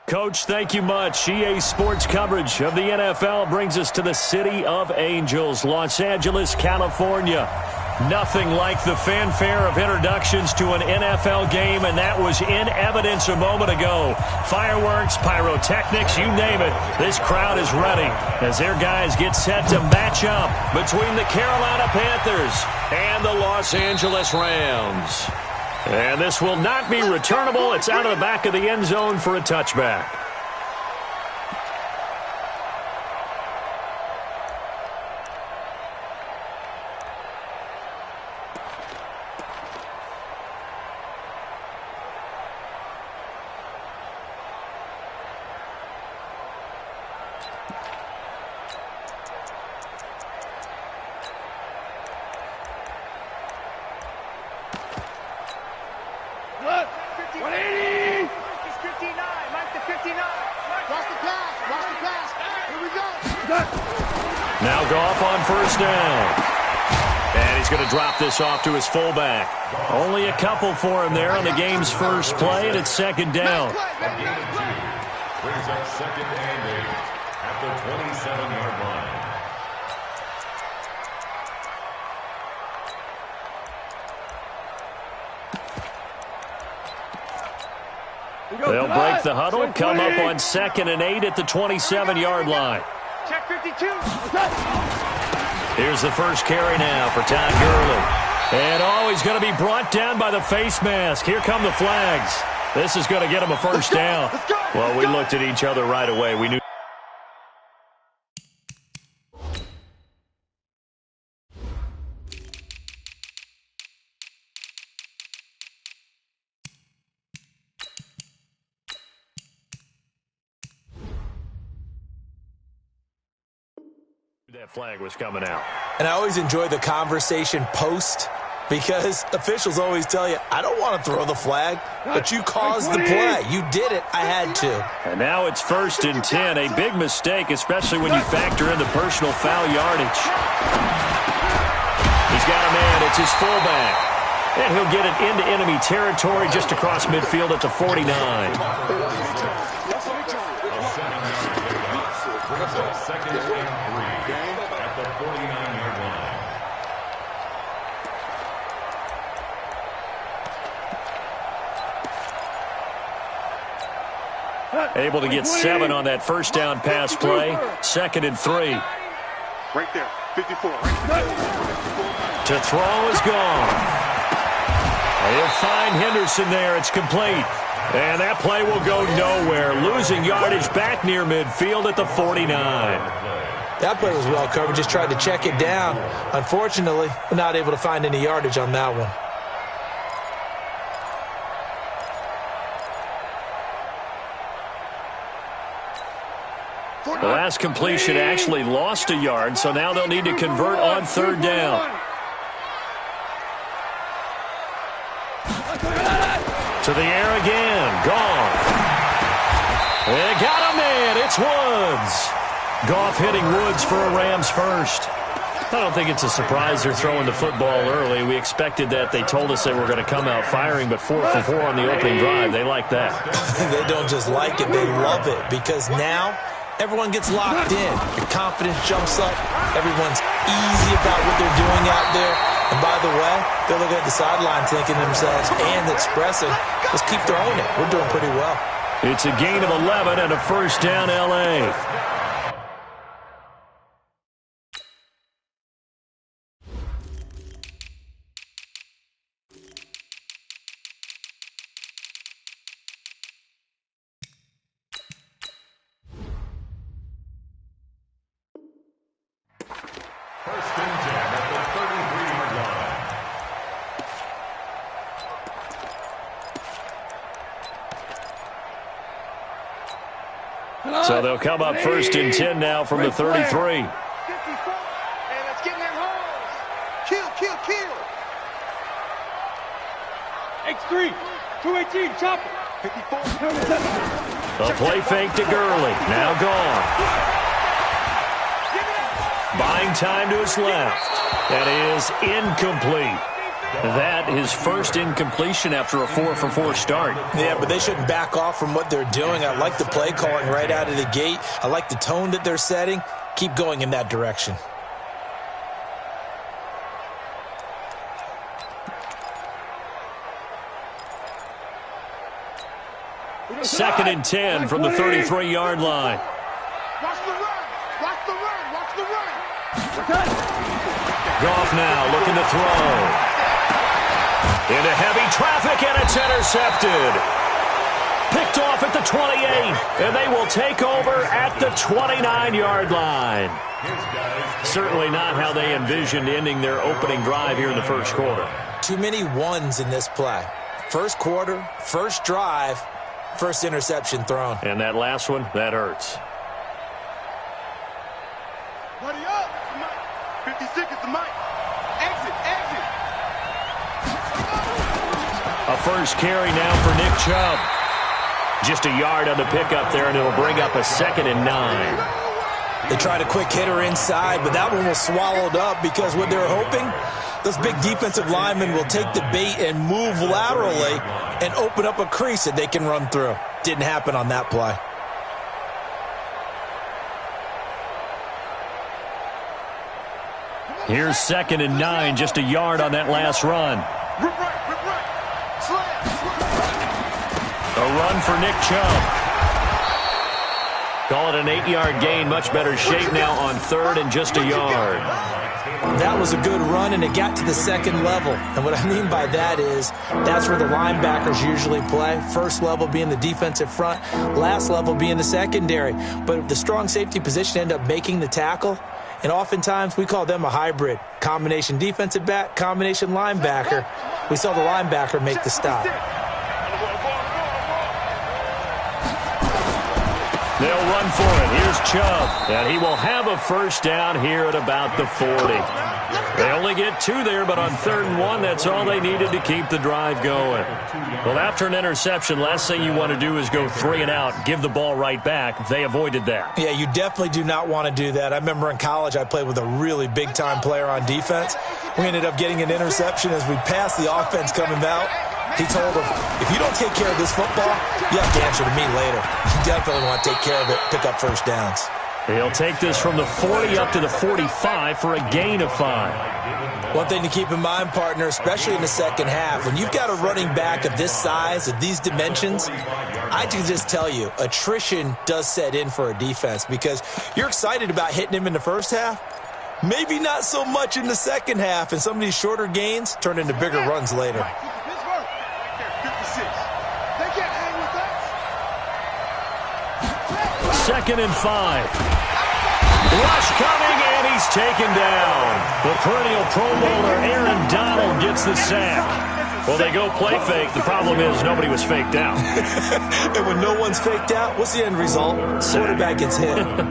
Coach, thank you much. EA Sports coverage of the NFL brings us to the City of Angels, Los Angeles, California. Nothing like the fanfare of introductions to an NFL game, and that was in evidence a moment ago. Fireworks, pyrotechnics, you name it. This crowd is ready as their guys get set to match up between the Carolina Panthers and the Los Angeles Rams. And this will not be returnable. It's out of the back of the end zone for a touchback. Now Goff on first down. And he's going to drop this off to his fullback. Only a couple for him there on the game's first play, and it's second down. Brings up second and 8 at the 27-yard line. They'll break the huddle, come up on second and 8 at the 27-yard line. Check 52. Here's the first carry now for Todd Gurley. And he's going to be brought down by the face mask. Here come the flags. This is going to get him a first down. Well, we looked at each other right away. We knew. That flag was coming out. And I always enjoy the conversation post because officials always tell you, I don't want to throw the flag, but you caused the play. You did it. I had to. And now it's first and 10. A big mistake, especially when you factor in the personal foul yardage. He's got a man. It's his fullback. And he'll get it into enemy territory just across midfield at the 49. Second and 3 at the 49-yard line. Able to get 7 on that first down pass play. Second and 3. Right there, 54. To throw is gone. He'll find Henderson there. It's complete. And that play will go nowhere. Losing yardage back near midfield at the 49. That play was well covered. Just tried to check it down. Unfortunately, we're not able to find any yardage on that one. The last completion actually lost a yard, so now they'll need to convert on third down. To the air again. Goff. They got a man. It's Woods. Goff hitting Woods for a Rams first. I don't think it's a surprise they're throwing the football early. We expected that. They told us they were going to come out firing, but 4 for 4 on the opening drive. They like that. They don't just like it. They love it because now everyone gets locked in. Your confidence jumps up. Everyone's easy about what they're doing out there. And by the way, they're looking at the sideline thinking to themselves and expressing, let's keep throwing it. We're doing pretty well. It's a gain of 11 and a first down, L.A. First and 10 at the 33-yard line. So they'll come up first and 10 now from the 33. 54. And let's get in their holes. Kill. X3. 218. Chop it. 54. A play fake to Gurley. Now gone. Buying time to his left. That is incomplete. That is first incompletion after a 4-for-4 start. Yeah, but they shouldn't back off from what they're doing. I like the play calling right out of the gate. I like the tone that they're setting. Keep going in that direction. Second and 10 from the 33-yard line. Watch the run. Watch the run. Watch the run. Goff now looking to throw. Into heavy traffic, and it's intercepted. Picked off at the 28, and they will take over at the 29-yard line. Certainly not how they envisioned ending their opening drive here in the first quarter. Too many ones in this play. First quarter, first drive, first interception thrown. And that last one, that hurts. Buddy up. 50 seconds to Mike. Exit. Exit. A first carry now for Nick Chubb. Just a yard on the pickup there, and it'll bring up a 2nd and 9. They tried a quick hitter inside, but that one was swallowed up because what they're hoping, those big defensive linemen will take the bait and move laterally and open up a crease that they can run through. Didn't happen on that play. Here's 2nd and 9, just a yard on that last run. Rip right. A run for Nick Chubb. Call it an 8-yard gain. Much better shape now on 3rd and just a yard. That was a good run, and it got to the 2nd level. And what I mean by that is that's where the linebackers usually play. First level being the defensive front, last level being the secondary. But the strong safety position ended up making the tackle. And oftentimes we call them a hybrid. Combination defensive back, combination linebacker. We saw the linebacker make the stop. They'll run for it. Here's Chubb. And he will have a first down here at about the 40. They only get 2 there, but on 3rd and 1, that's all they needed to keep the drive going. Well, after an interception, last thing you want to do is go 3 and out, give the ball right back. They avoided that. Yeah, you definitely do not want to do that. I remember in college I played with a really big-time player on defense. We ended up getting an interception as we passed the offense coming out. He told him, if you don't take care of this football, you have to answer to me later. You definitely want to take care of it, pick up first downs. He'll take this from the 40 up to the 45 for a gain of 5. One thing to keep in mind, partner, especially in the second half, when you've got a running back of this size, of these dimensions, I can just tell you, attrition does set in for a defense because you're excited about hitting him in the first half, maybe not so much in the second half, and some of these shorter gains turn into bigger runs later. 2nd and 5. Rush coming, and he's taken down. The perennial Pro Bowler Aaron Donald gets the sack. Well, they go play fake. The problem is nobody was faked out. And when no one's faked out, what's the end result? Quarterback gets hit. Here we go.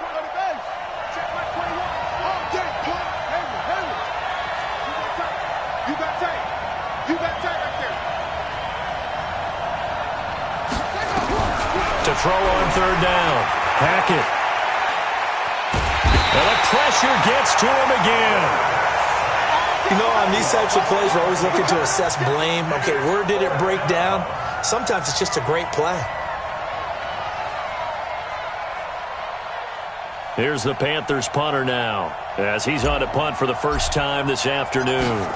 Front of the base. Check my 21. Oh, get it. Hayward. You got tight. You got tight right there. To throw on 3rd down. Hackett. And the pressure gets to him again. You know, on these types of plays, we're always looking to assess blame. Okay, where did it break down? Sometimes it's just a great play. Here's the Panthers punter now, as he's on to punt for the first time this afternoon.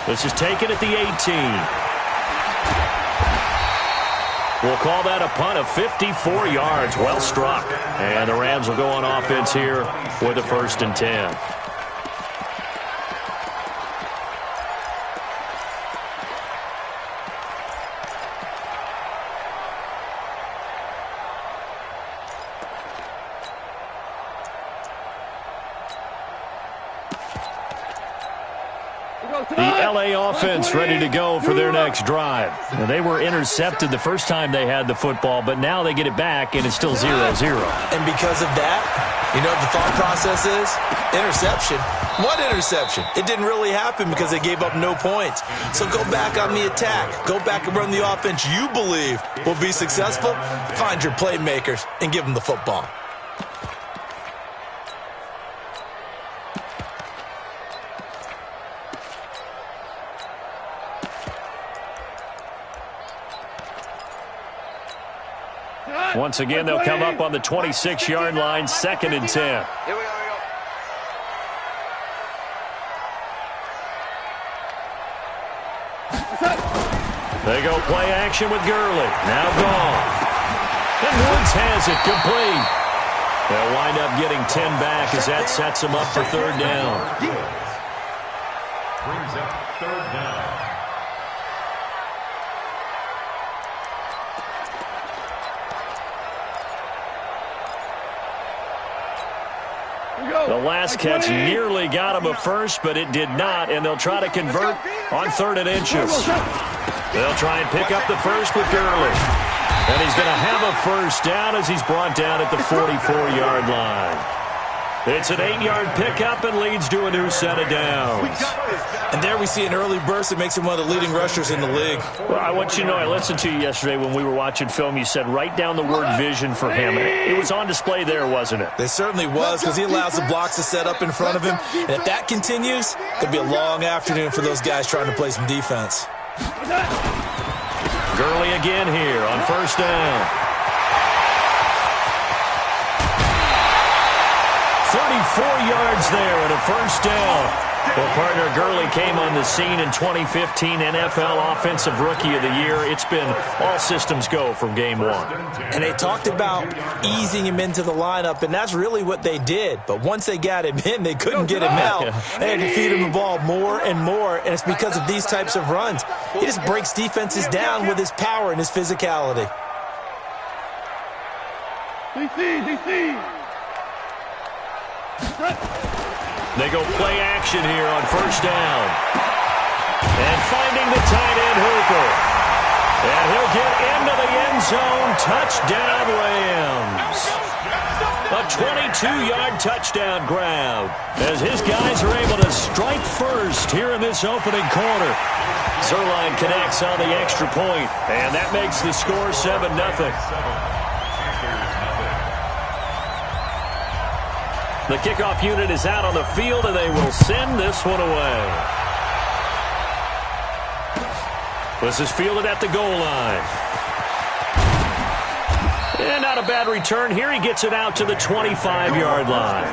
This is taken at the 18. We'll call that a punt of 54 yards. Well struck. And the Rams will go on offense here with a 1st and 10. The LA offense ready to go for their next drive. Now, they were intercepted the first time they had the football, but now they get it back, and it's still 0-0. And because of that, you know what the thought process is? Interception. What interception? It didn't really happen because they gave up no points. So go back on the attack. Go back and run the offense you believe will be successful. Find your playmakers and give them the football. Once again, they'll come up on the 26-yard line, 2nd and 10. Here we go. They go play action with Gurley. Now gone. And Woods has it complete. They'll wind up getting 10 back as that sets them up for 3rd down. Brings up 3rd down. The last catch nearly got him a first, but it did not, and they'll try to convert on 3rd and inches. They'll try and pick up the first with Gurley. And he's going to have a first down as he's brought down at the 44-yard line. It's an 8-yard pickup and leads to a new set of downs. And there we see an early burst that makes him one of the leading rushers in the league. Well, I want you to know, I listened to you yesterday when we were watching film. You said write down the word vision for him. It was on display there, wasn't it? It certainly was, because he allows the blocks to set up in front of him. And if that continues, it'll be a long afternoon for those guys trying to play some defense. Gurley again here on 1st down. 34 yards there and a first down. Well, partner, Gurley came on the scene in 2015 NFL Offensive Rookie of the Year. It's been all systems go from game 1. And they talked about easing him into the lineup, and that's really what they did. But once they got him in, they couldn't get him out. They had to feed him the ball more and more, and it's because of these types of runs. He just breaks defenses down with his power and his physicality. They go play action here on 1st down. And finding the tight end Hooper. And he'll get into the end zone. Touchdown, Rams. A 22-yard touchdown grab as his guys are able to strike first here in this opening quarter. Zerline connects on the extra point, and that makes the score 7-0. The kickoff unit is out on the field, and they will send this one away. This is fielded at the goal line. And not a bad return here. He gets it out to the 25-yard line.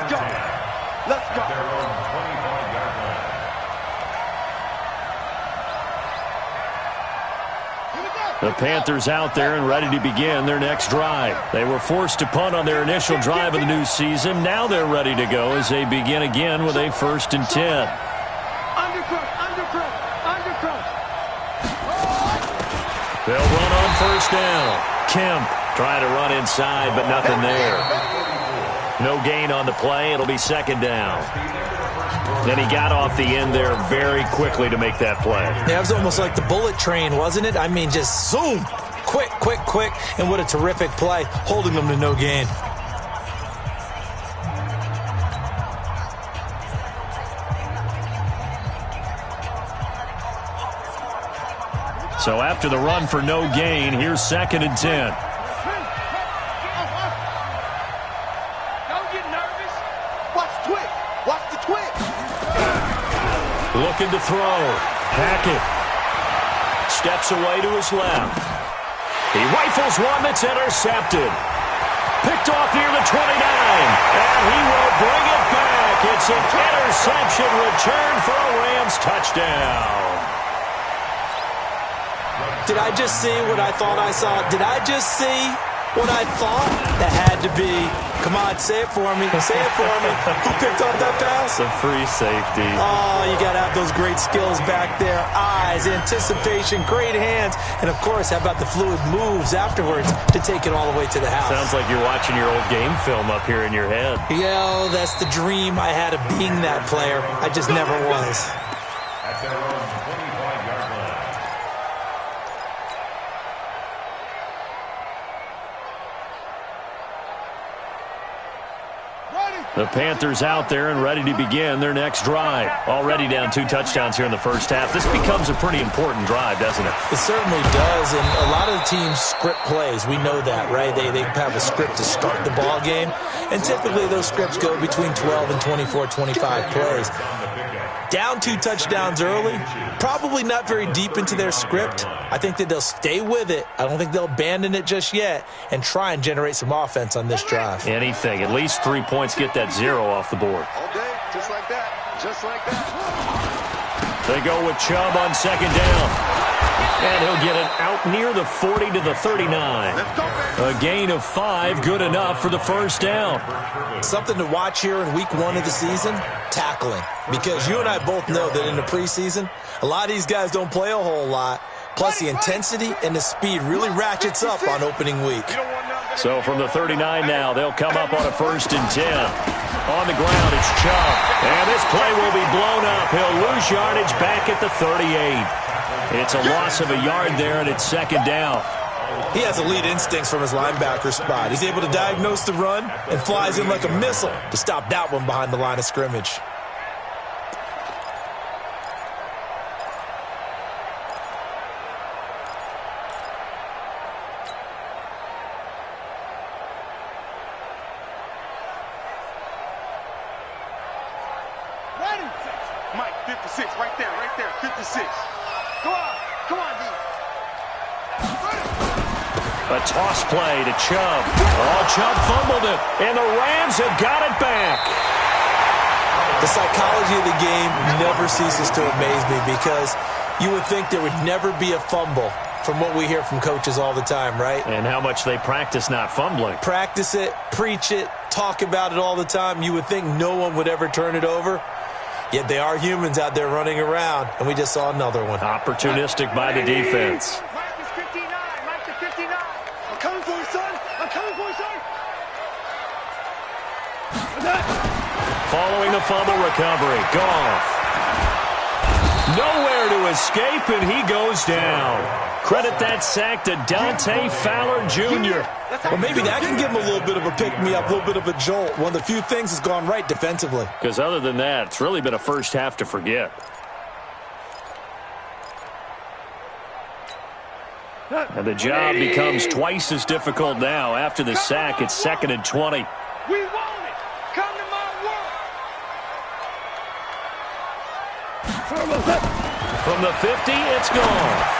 Let's go. The Panthers out there and ready to begin their next drive. They were forced to punt on their initial drive of the new season. Now they're ready to go as they begin again with a 1st and 10. They'll run on 1st down. Kemp trying to run inside, but nothing there. No gain on the play. It'll be 2nd down. Then he got off the end there very quickly to make that play. Yeah, it was almost like the bullet train, wasn't it? I mean, just zoom. Quick, quick, quick. And what a terrific play, holding them to no gain. So after the run for no gain, here's 2nd and 10. Looking to throw. Hackett steps away to his left. He rifles one that's intercepted. Picked off near the 29. And he will bring it back. It's an interception return for a Rams touchdown. Did I just see what I thought I saw? Did I just see what I thought? That had to be. Come on, say it for me. Say it for me. Who picked up that pass? The free safety. Oh, you got to have those great skills back there. Eyes, anticipation, great hands. And, of course, how about the fluid moves afterwards to take it all the way to the house? Sounds like you're watching your old game film up here in your head. Yeah, that's the dream I had of being that player. I just never was. At their own The Panthers out there and ready to begin their next drive. Already down 2 touchdowns here in the first half. This becomes a pretty important drive, doesn't it? It certainly does, and a lot of the teams script plays. We know that, right? They have a script to start the ball game, and typically those scripts go between 12 and 24, 25 plays. Down 2 touchdowns early, probably not very deep into their script. I think that they'll stay with it. I don't think they'll abandon it just yet and try and generate some offense on this drive. Anything. At least 3 points, get that 0 off the board. All day, just like that. Just like that. They go with Chubb on second down. And he'll get it out near the 40 to the 39. A gain of 5, good enough for the first down. Something to watch here in week 1 of the season, tackling. Because you and I both know that in the preseason, a lot of these guys don't play a whole lot. Plus, the intensity and the speed really ratchets up on opening week. So from the 39 now, they'll come up on a 1st and 10. On the ground, it's Chubb. And this play will be blown up. He'll lose yardage back at the 38. It's a loss of a yard there, and it's second down. He has elite instincts from his linebacker spot. He's able to diagnose the run and flies in like a missile to stop that one behind the line of scrimmage. Mike, 56, right there, 56. Come on, dude. A toss play to Chubb. Oh, Chubb fumbled it, and the Rams have got it back. The psychology of the game never ceases to amaze me because you would think there would never be a fumble from what we hear from coaches all the time, right? And how much they practice not fumbling. Practice it, preach it, talk about it all the time. You would think no one would ever turn it over. Yet they are humans out there running around, and we just saw another one. Opportunistic by the defense. Mike is 59. Mike is 59. I'm coming for you, son. I'm coming for you, son. Following the fumble recovery, Goff. Nowhere to escape, and he goes down. Credit that sack to Dante Fowler Jr. Well, maybe that can give him a little bit of a pick-me-up, a little bit of a jolt. One of the few things has gone right defensively. Because other than that, it's really been a first half to forget. And the job becomes twice as difficult now. After the sack, it's 2nd and 20. We want it. Come to my world. From the 50, it's gone.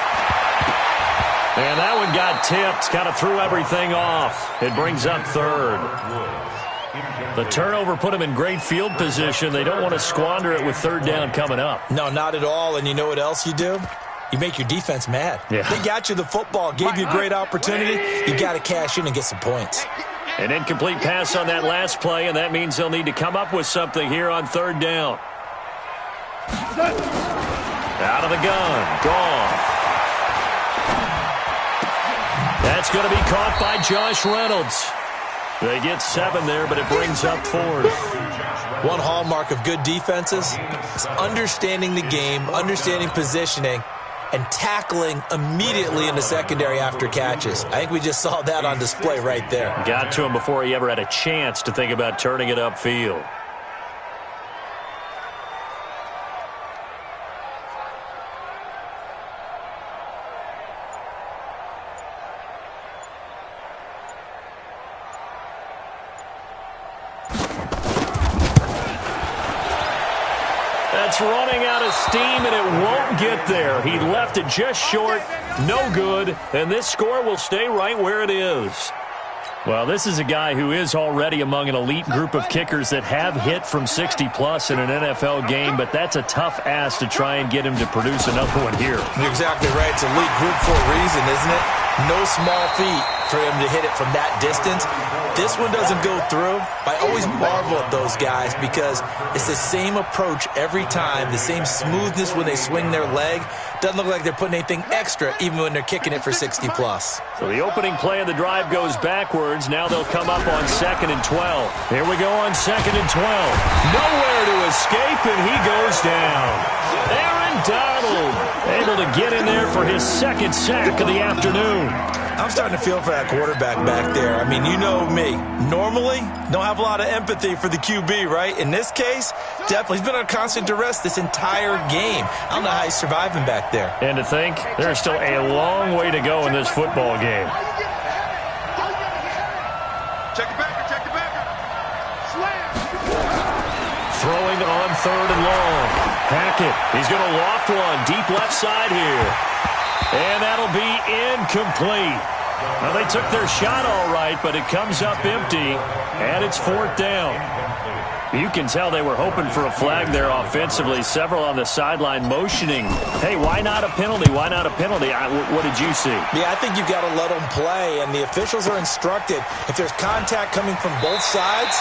And that one got tipped, kind of threw everything off. It brings up 3rd. The turnover put them in great field position. They don't want to squander it with 3rd down coming up. No, not at all. And you know what else you do? You make your defense mad. Yeah. They got you the football, gave you a great opportunity. You got to cash in and get some points. An incomplete pass on that last play, and that means they'll need to come up with something here on 3rd down. Out of the gun, Goff. That's going to be caught by Josh Reynolds. They get 7 there, but it brings up 4th. One hallmark of good defenses is understanding the game, understanding positioning, and tackling immediately in the secondary after catches. I think we just saw that on display right there. Got to him before he ever had a chance to think about turning it upfield. That's running out of steam, and it won't get there. He left it just short, no good, and this score will stay right where it is. Well, this is a guy who is already among an elite group of kickers that have hit from 60-plus in an NFL game, but that's a tough ask to try and get him to produce another one here. You're exactly right. It's elite group for a reason, isn't it? No small feat for him to hit it from that distance. This one doesn't go through. I always marvel at those guys because it's the same approach every time, the same smoothness when they swing their leg. Doesn't look like they're putting anything extra even when they're kicking it for 60-plus. So the opening play of the drive goes backwards. Now they'll come up on 2nd and 12. Here we go on 2nd and 12. Nowhere to escape, and he goes down. Aaron Donald able to get in there for his 2nd sack of the afternoon. I'm starting to feel for that that quarterback back there. I mean, you know me. Normally, don't have a lot of empathy for the QB, right? In this case, definitely. He's been on constant duress this entire game. I don't know how he's surviving back there. And to think, there's still a long way to go in this football game. Check it back, check it back. Slam. Throwing on 3rd and long. Hackett, he's going to loft one deep left side here. And that'll be incomplete. Now, they took their shot all right, but it comes up empty, and it's 4th down. You can tell they were hoping for a flag there offensively. Several on the sideline motioning. Hey, why not a penalty? Why not a penalty? What did you see? Yeah, I think you've got to let them play, and the officials are instructed. If there's contact coming from both sides,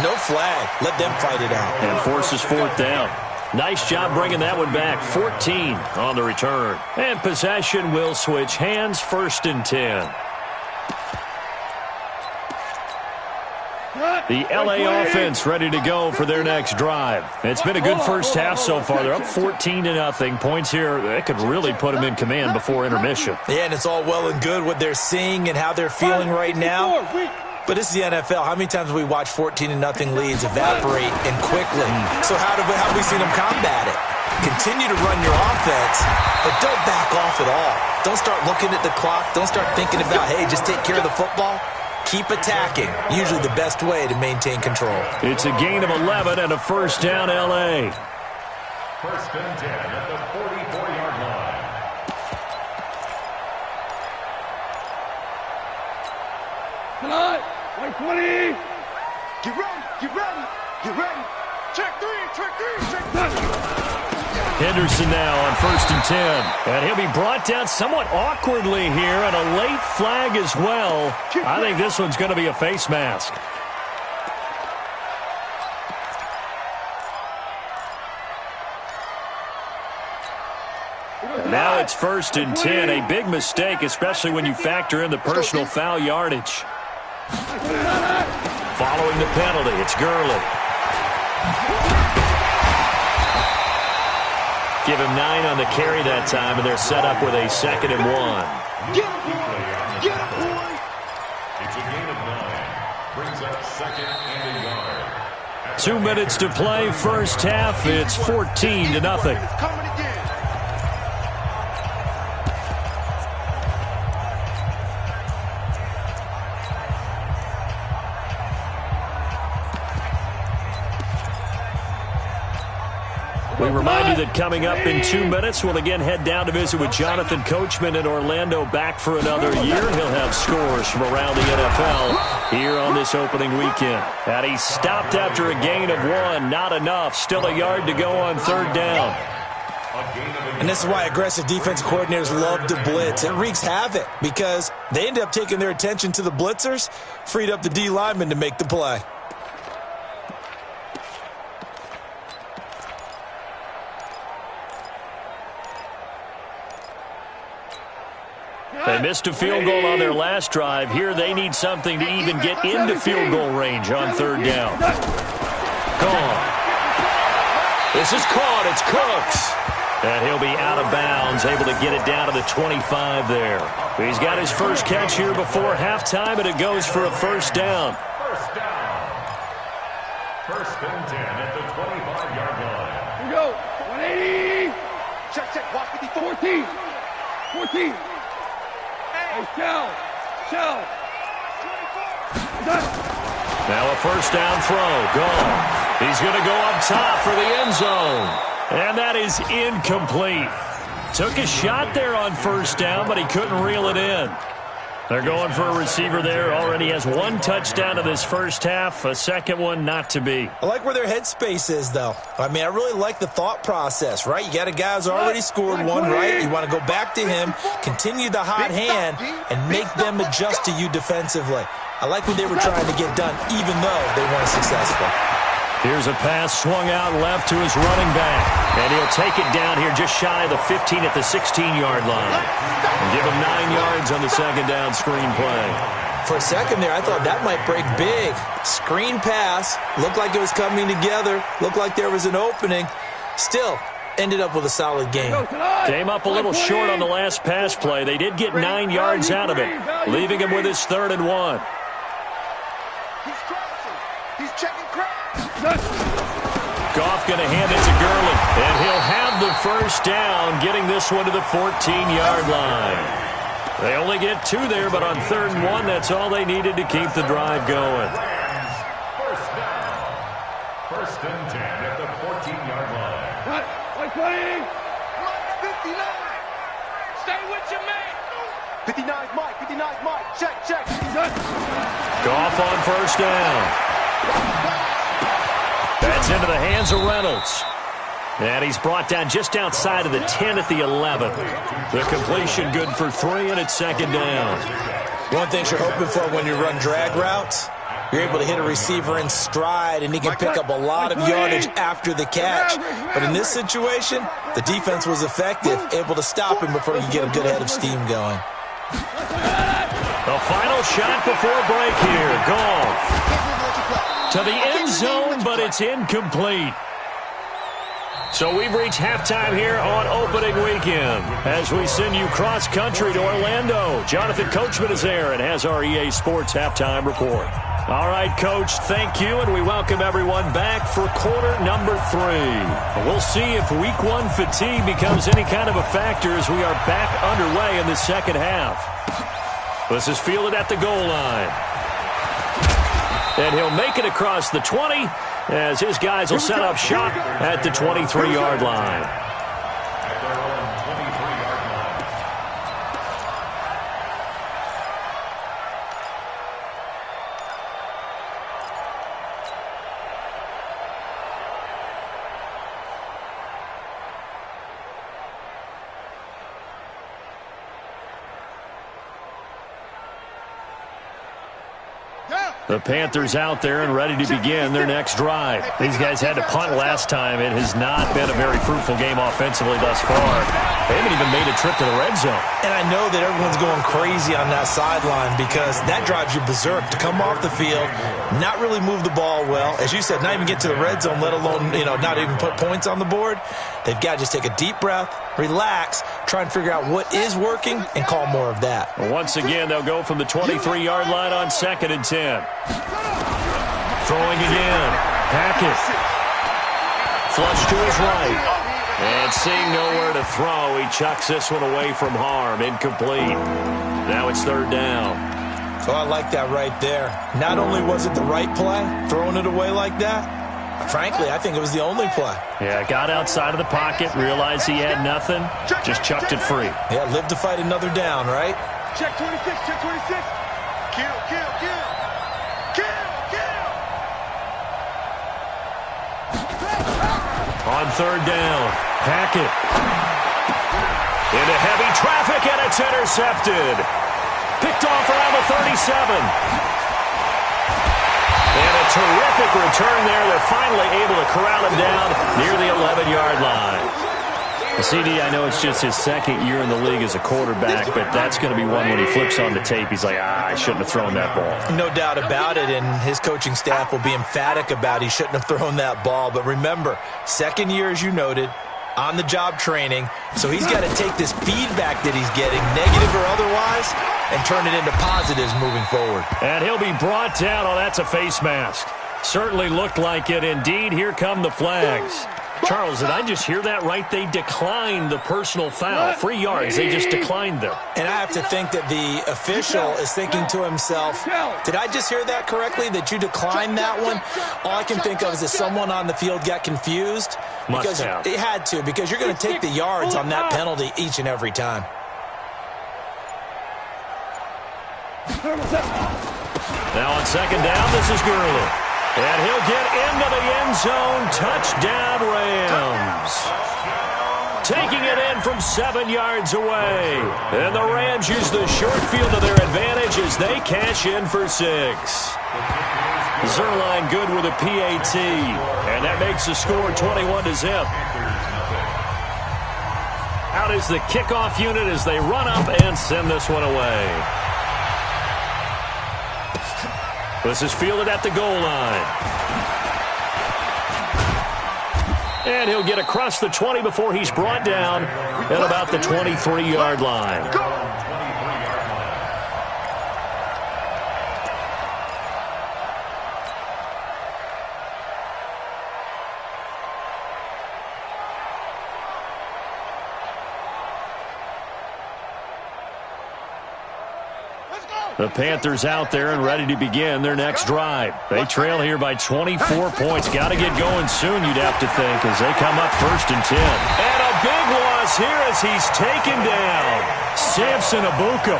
no flag. Let them fight it out. And forces 4th down. Nice job bringing that one back. 14 on the return. And possession will switch hands. 1st and 10. The LA offense ready to go for their next drive. It's been a good first half so far. They're up 14-0. Points here, that could really put them in command before intermission. Yeah, and it's all well and good what they're seeing and how they're feeling right now. But this is the NFL. How many times have we watched 14-0 leads evaporate and quickly? So how have we seen them combat it? Continue to run your offense, but don't back off at all. Don't start looking at the clock. Don't start thinking about, hey, just take care of the football. Keep attacking. Usually the best way to maintain control. It's a gain of 11 and a 1st down, L.A. 1st and 10 at the 44-yard line. Tonight, 20. Get ready, get ready, get ready. Check 3, check 3, check 3. Henderson now on 1st and 10. And he'll be brought down somewhat awkwardly here, and a late flag as well. I think this one's going to be a face mask. And now it's 1st and 10. A big mistake, especially when you factor in the personal foul yardage. Following the penalty, it's Gurley. Give him 9 on the carry that time, and they're set up with a 2nd and 1. Get him, boy. It's a gain of 9. Brings up 2nd and a yard. 2 minutes to play, first half. It's 14-0. It's coming again. We remind you that coming up in 2 minutes, we'll again head down to visit with Jonathan Coachman in Orlando, back for another year. He'll have scores from around the NFL here on this opening weekend. And he stopped after a gain of 1. Not enough. Still a yard to go on 3rd down. And this is why aggressive defense coordinators love to blitz. It wreaks havoc because they end up taking their attention to the blitzers, freed up the D lineman to make the play. They missed a field goal on their last drive. Here they need something to even get into field goal range on 3rd down. Gone. This is caught. It's Cooks. And he'll be out of bounds, able to get it down to the 25 there. He's got his first catch here before halftime, and it goes for a 1st down. 1st down. 1st and 10 at the 25-yard line. Here we go. 180. Check, check. Watch 14. 14. Hey, shell. Now a 1st down throw. Gone. He's going to go up top for the end zone. And that is incomplete. Took a shot there on 1st down, but he couldn't reel it in. They're going for a receiver there. Already has 1 touchdown in this first half. A second one not to be. I like where their headspace is, though. I mean, I really like the thought process, right? You got a guy who's already scored 1, right? You want to go back to him, continue the hot hand, and make them adjust to you defensively. I like what they were trying to get done, even though they weren't successful. Here's a pass swung out left to his running back. And he'll take it down here just shy of the 15 at the 16-yard line. And give him 9 yards on the 2nd down screen play. For a second there, I thought that might break big. Screen pass. Looked like it was coming together. Looked like there was an opening. Still, ended up with a solid game. Came up a little short on the last pass play. They did get 9 yards out of it, leaving him with his 3rd and 1. He's crossing. He's checking crowds. Goff going to hand it to Gurley, and he'll have the first down, getting this one to the 14-yard line. They only get 2 there, but on 3rd and 1, that's all they needed to keep the drive going. First down. 1st and 10 at the 14-yard line. Like playing. 59. Stay with your man. 59's Mike. 59's Mike. Check. Goff on 1st down. That's into the hands of Reynolds. And he's brought down just outside of the 10 at the 11. The completion good for 3, and it's 2nd down. One thing you're hoping for when you run drag routes, you're able to hit a receiver in stride, and he can pick up a lot of yardage after the catch. But in this situation, the defense was effective, able to stop him before he could get a good head of steam going. The final shot before break here. Goff to the end zone, but it's incomplete. So we've reached halftime here on opening weekend as we send you cross-country to Orlando. Jonathan Coachman is there and has our EA Sports halftime report. All right, Coach, thank you, and we welcome everyone back for quarter number 3. We'll see if week 1 fatigue becomes any kind of a factor as we are back underway in the second half. This is fielded at the goal line. And he'll make it across the 20 as his guys will set up shop at the 23-yard line. At their own 23-yard line. The Panthers out there and ready to begin their next drive. These guys had to punt last time. It has not been a very fruitful game offensively thus far. They haven't even made a trip to the red zone. And I know that everyone's going crazy on that sideline because that drives you berserk to come off the field, not really move the ball well. As you said, not even get to the red zone, let alone, not even put points on the board. They've got to just take a deep breath, relax, try and figure out what is working, and call more of that. Once again, they'll go from the 23-yard line on 2nd and 10. Throwing again. Hackett. Flush to his right. And seeing nowhere to throw, he chucks this one away from harm. Incomplete. Now it's 3rd down. So I like that right there. Not only was it the right play, throwing it away like that, frankly, I think it was the only play. Yeah, got outside of the pocket, realized he had nothing, just chucked it free. Yeah, live to fight another down, right? Check 26, check 26. Kill. On 3rd down, Hackett. Into heavy traffic, and it's intercepted. Picked off around the 37. And a terrific return there. They're finally able to corral him down near the 11-yard line. CD, I know it's just his 2nd year in the league as a quarterback, but that's going to be one when he flips on the tape. He's like, I shouldn't have thrown that ball. No doubt about it, and his coaching staff will be emphatic about he shouldn't have thrown that ball. But remember, 2nd year, as you noted, on-the-job training, so he's got to take this feedback that he's getting, negative or otherwise, and turn it into positives moving forward. And he'll be brought down. Oh, that's a face mask. Certainly looked like it. Indeed, here come the flags. Charles, did I just hear that right? They declined the personal foul. 3 yards. They just declined them. And I have to think that the official is thinking to himself, did I just hear that correctly, that you declined that one? All I can think of is that someone on the field got confused. Because it had to, because you're going to take the yards on that penalty each and every time. Now on 2nd down, this is Gurley. And he'll get into the end zone. Touchdown, Rams. Taking it in from 7 yards away. And the Rams use the short field to their advantage as they cash in for 6. Zerline good with a PAT. And that makes the score 21-0. Out is the kickoff unit as they run up and send this one away. This is fielded at the goal line. And he'll get across the 20 before he's brought down at about the 23-yard line. The Panthers out there and ready to begin their next drive. They trail here by 24 points. Got to get going soon, you'd have to think, as they come up 1st and 10. And a big loss here as he's taken down. Samson Abuka.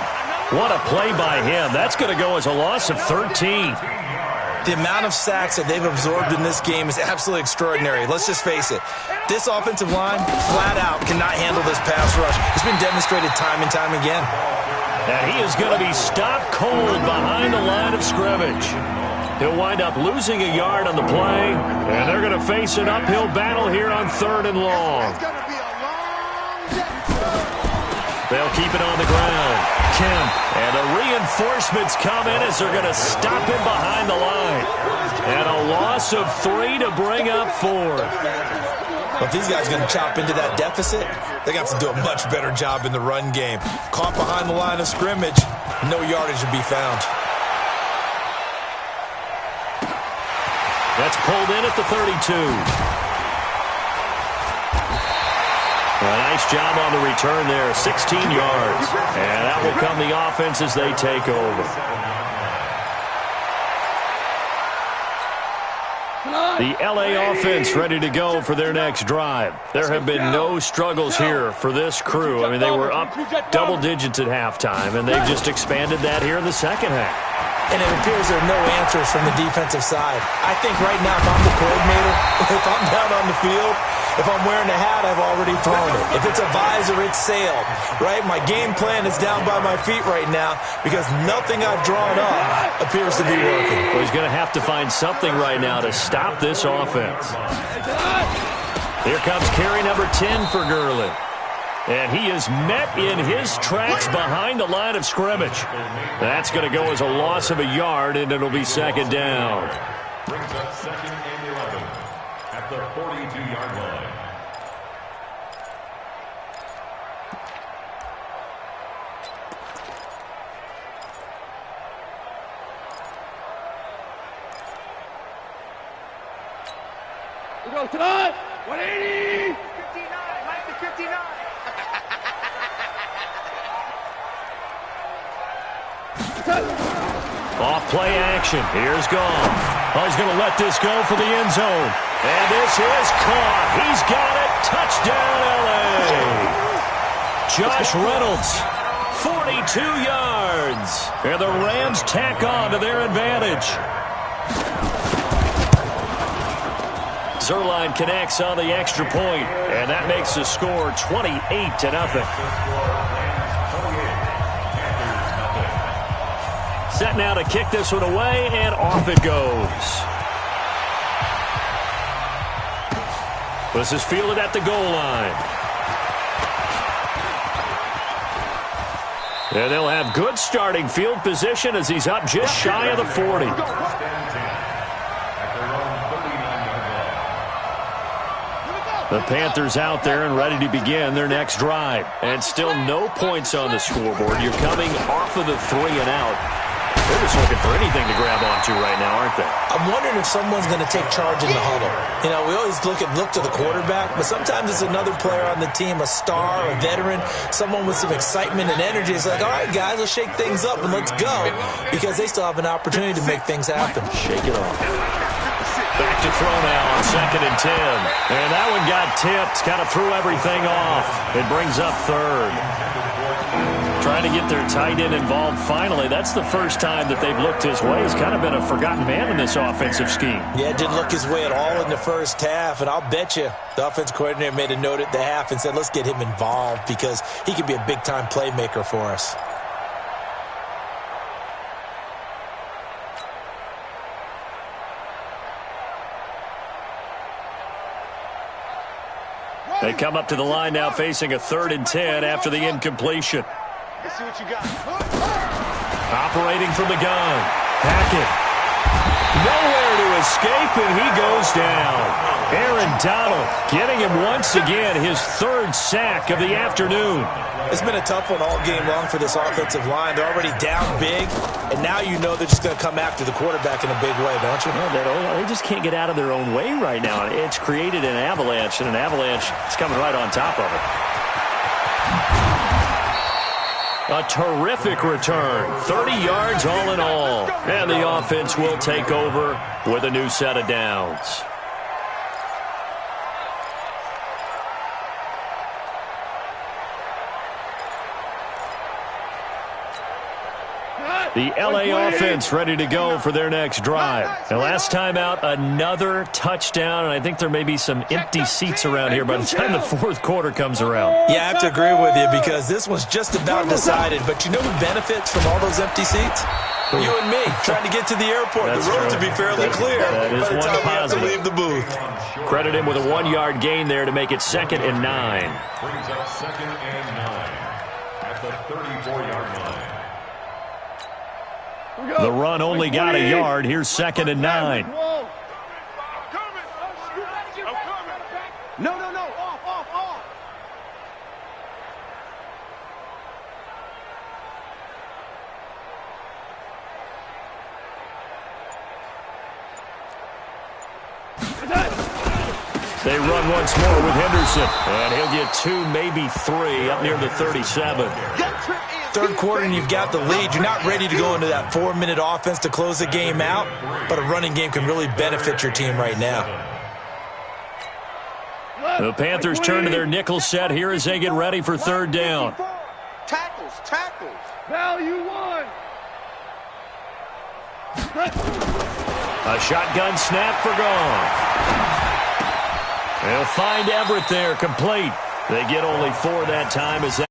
What a play by him. That's going to go as a loss of 13. The amount of sacks that they've absorbed in this game is absolutely extraordinary. Let's just face it. This offensive line, flat out, cannot handle this pass rush. It's been demonstrated time and time again. And he is going to be stopped cold behind the line of scrimmage. He'll wind up losing a yard on the play, and they're going to face an uphill battle here on 3rd and long. They'll keep it on the ground. Kemp, and the reinforcements come in as they're going to stop him behind the line. And a loss of 3 to bring up 4. Well, if these guys are going to chop into that deficit, they got to do a much better job in the run game. Caught behind the line of scrimmage, no yardage to be found. That's pulled in at the 32. A nice job on the return there, 16 yards. And that will come the offense as they take over. The LA offense ready to go for their next drive. There have been no struggles here for this crew. I mean, they were up double digits at halftime, and they've just expanded that here in the second half. And it appears there are no answers from the defensive side. I think right now, if I'm the coordinator, if I'm down on the field, if I'm wearing a hat, I've already thrown it. If it's a visor, it's sailed, right? My game plan is down by my feet right now because nothing I've drawn up appears to be working. Well, he's going to have to find something right now to stop this offense. Here comes carry number 10 for Gurley. And he is met in his tracks behind the line of scrimmage. That's going to go as a loss of a yard, and it'll be 2nd down. Brings up 2nd and 11 at the 42-yard line. We go tonight. 180. 59. Mike the 59. Off play action. Here's Goff. Oh, he's going to let this go for the end zone. And this is caught. He's got it. Touchdown, L.A. Josh Reynolds, 42 yards. And the Rams tack on to their advantage. Zerline connects on the extra point, and that makes the score 28-0. Set now to kick this one away, and off it goes. This is fielded at the goal line. And they'll have good starting field position as he's up just shy of the 40. The Panthers out there and ready to begin their next drive. And still no points on the scoreboard. You're coming off of the 3 and out. They're just looking for anything to grab onto right now, aren't they? I'm wondering if someone's going to take charge in the huddle. You know, we always look to the quarterback, but sometimes it's another player on the team, a star, a veteran, someone with some excitement and energy. It's like, all right, guys, let's shake things up and let's go, because they still have an opportunity to make things happen. Shake it off. Back to throw now on 2nd and 10. And that one got tipped, kind of threw everything off. It brings up 3rd. Trying to get their tight end involved finally. That's the first time that they've looked his way. He's kind of been a forgotten man in this offensive scheme. Yeah, didn't look his way at all in the first half. And I'll bet you the offense coordinator made a note at the half and said, let's get him involved because he could be a big-time playmaker for us. They come up to the line now facing a 3rd and 10 after the incompletion. Let's see what you got. Operating from the gun. Hackett. Nowhere to escape, and he goes down. Aaron Donald getting him once again his third sack of the afternoon. It's been a tough one all game long for this offensive line. They're already down big, and now you know they're just going to come after the quarterback in a big way, don't you? Well, they just can't get out of their own way right now. It's created an avalanche, and an avalanche is coming right on top of it. A terrific return. 30 yards all in all. And the offense will take over with a new set of downs. The LA offense ready to go for their next drive. And last time out, another touchdown, and I think there may be some empty seats around here by the time the fourth quarter comes around. Yeah, I have to agree with you because this one's just about decided. But you know who benefits from all those empty seats? You and me, trying to get to the airport. That's the road true. to be fairly clear That is by the one time we have to positive. leave the booth. Credit him with a 1-yard gain there to make it 2nd and 9. Brings up 2nd and 9 at the 34-yard line. The run only got a yard. Here's 2nd and 9. No, off. They run once more with Henderson. And he'll get 2, maybe 3 up near the 37. Third quarter and you've got the lead. You're not ready to go into that 4-minute offense to close the game out, but a running game can really benefit your team right now. The Panthers turn to their nickel set here as they get ready for 3rd down. Tackles. Value 1. A shotgun snap for gone. They'll find Everett there, complete. They get only 4 that time as that